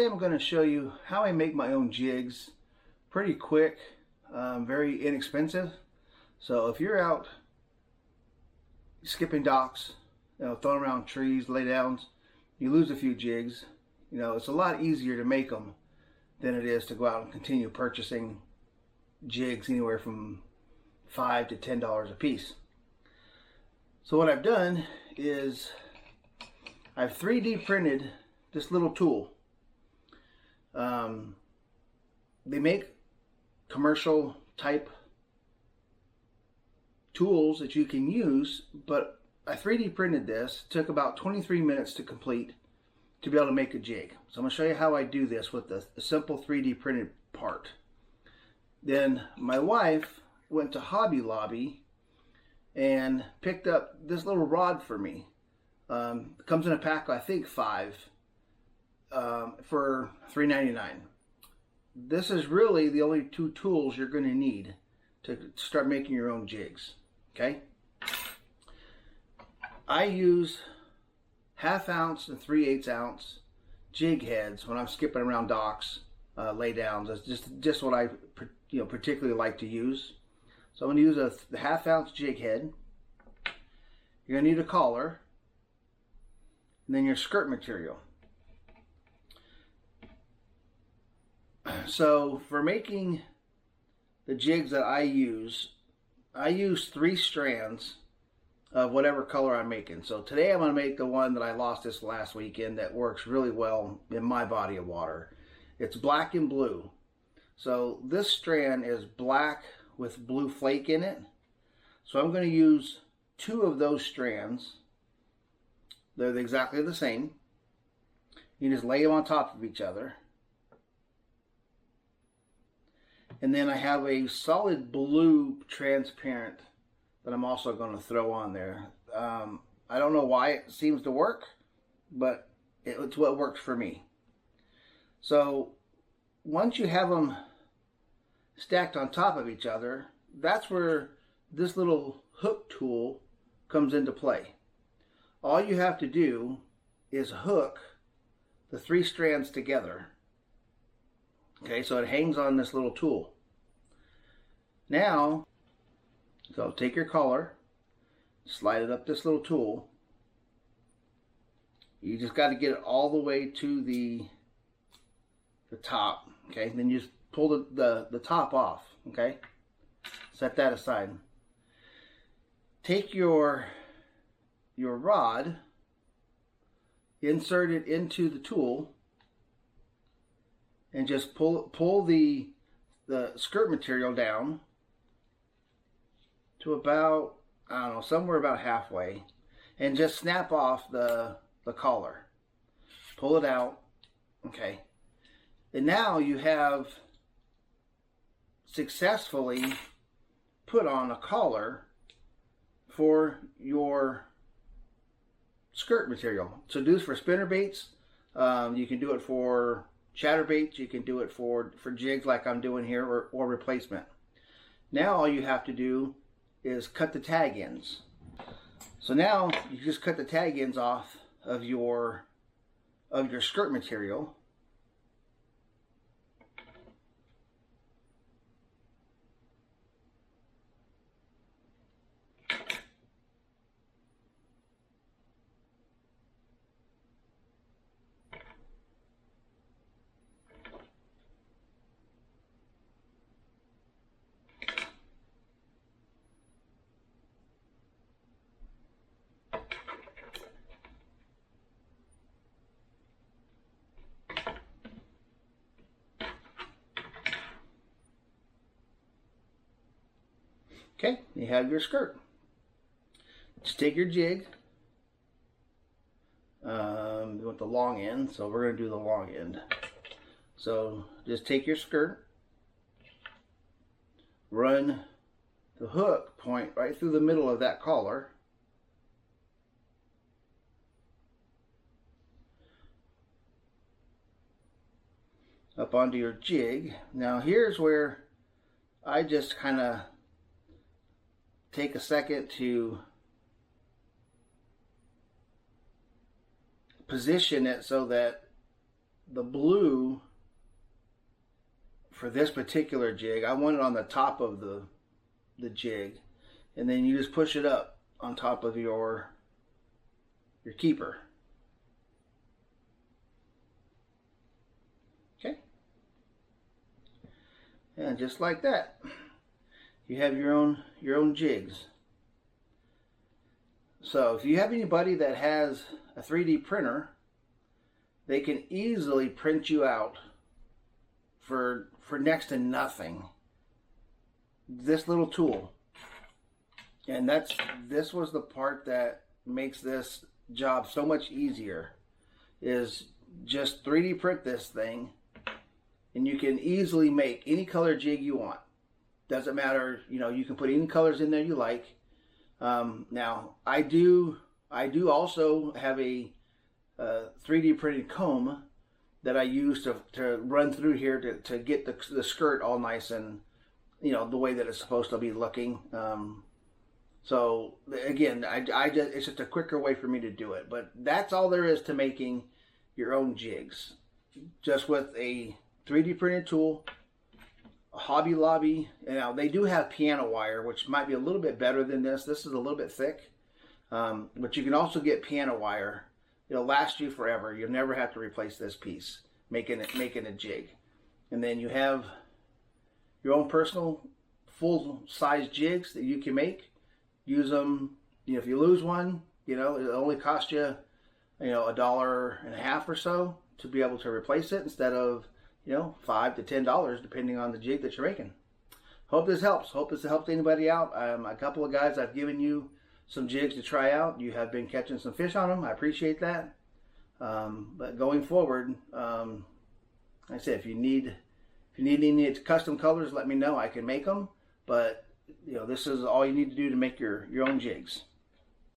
Today I'm going to show you how I make my own jigs. Pretty quick, very inexpensive. So if you're out skipping docks, throwing around trees, laydowns, you lose a few jigs. It's a lot easier to make them than it is to go out and continue purchasing jigs anywhere from $5 to $10 a piece. So what I've done is I've 3D printed this little tool. They make commercial type tools that you can use, but I 3D printed this. It took about 23 minutes to complete to be able to make a jig. So I'm going to show you how I do this with the simple 3D printed part. Then my wife went to Hobby Lobby and picked up this little rod for me. It comes in a pack, I think 5, for $3.99. This is really the only 2 tools you're going to need to start making your own jigs. Okay? I use 1/2 ounce and 3/8 ounce jig heads when I'm skipping around docks, laydowns. That's just what I particularly like to use. So I'm going to use a 1/2 ounce jig head. You're going to need a collar, and then your skirt material. So for making the jigs that I use 3 strands of whatever color I'm making. So today I'm going to make the one that I lost this last weekend that works really well in my body of water. It's black and blue. So this strand is black with blue flake in it. So I'm going to use 2 of those strands. They're exactly the same. You just lay them on top of each other. And then I have a solid blue transparent that I'm also going to throw on there. I don't know why it seems to work, but it's what works for me. So once you have them stacked on top of each other, that's where this little hook tool comes into play. All you have to do is hook the 3 strands together. Okay, so it hangs on this little tool. Now, so take your collar, slide it up this little tool. You just got to get it all the way to the top. Okay, and then you just pull the top off. Okay, set that aside. Take your rod, insert it into the tool, and just pull the skirt material down to about, I don't know, somewhere about halfway, and just snap off the collar. Pull it out. Okay. And now you have successfully put on a collar for your skirt material. So do this for spinner baits. You can do it for chatterbaits. You can do it for jigs like I'm doing here, or replacement. Now all you have to do is cut the tag ends. So now you just cut the tag ends off of your skirt material. Okay, you have your skirt. Just take your jig. You want the long end, so we're going to do the long end. So just take your skirt, run the hook point right through the middle of that collar. Up onto your jig. Now here's where I just kind of take a second to position it so that the blue for this particular jig, I want it on the top of the jig, and then you just push it up on top of your keeper. Okay, and just like that, you have your own jigs. So if you have anybody that has a 3D printer, they can easily print you out for next to nothing this little tool. And this was the part that makes this job so much easier, is just 3D print this thing, and you can easily make any color jig you want. Doesn't matter, you know, you can put any colors in there you like. Now I do also have a 3D printed comb that I use to run through here to get the skirt all nice and, you know, the way that it's supposed to be looking. So again, it's just a quicker way for me to do it. But that's all there is to making your own jigs. Just with a 3D printed tool, a Hobby Lobby. Now they do have piano wire, which might be a little bit better than this. This is a little bit thick, but you can also get piano wire. It'll last you forever. You'll never have to replace this piece, making a jig. And then you have your own personal full-size jigs that you can make. Use them. You know, if you lose one, you know, it'll only cost you, you know, $1.50 or so to be able to replace it, instead of, you know, $5 to $10 depending on the jig that you're making. Hope this helps. Hope this helped anybody out. A couple of guys, I've given you some jigs to try out. You have been catching some fish on them. I appreciate that. But going forward, like I said, if you need any custom colors, let me know. I can make them. But you know, this is all you need to do to make your own jigs.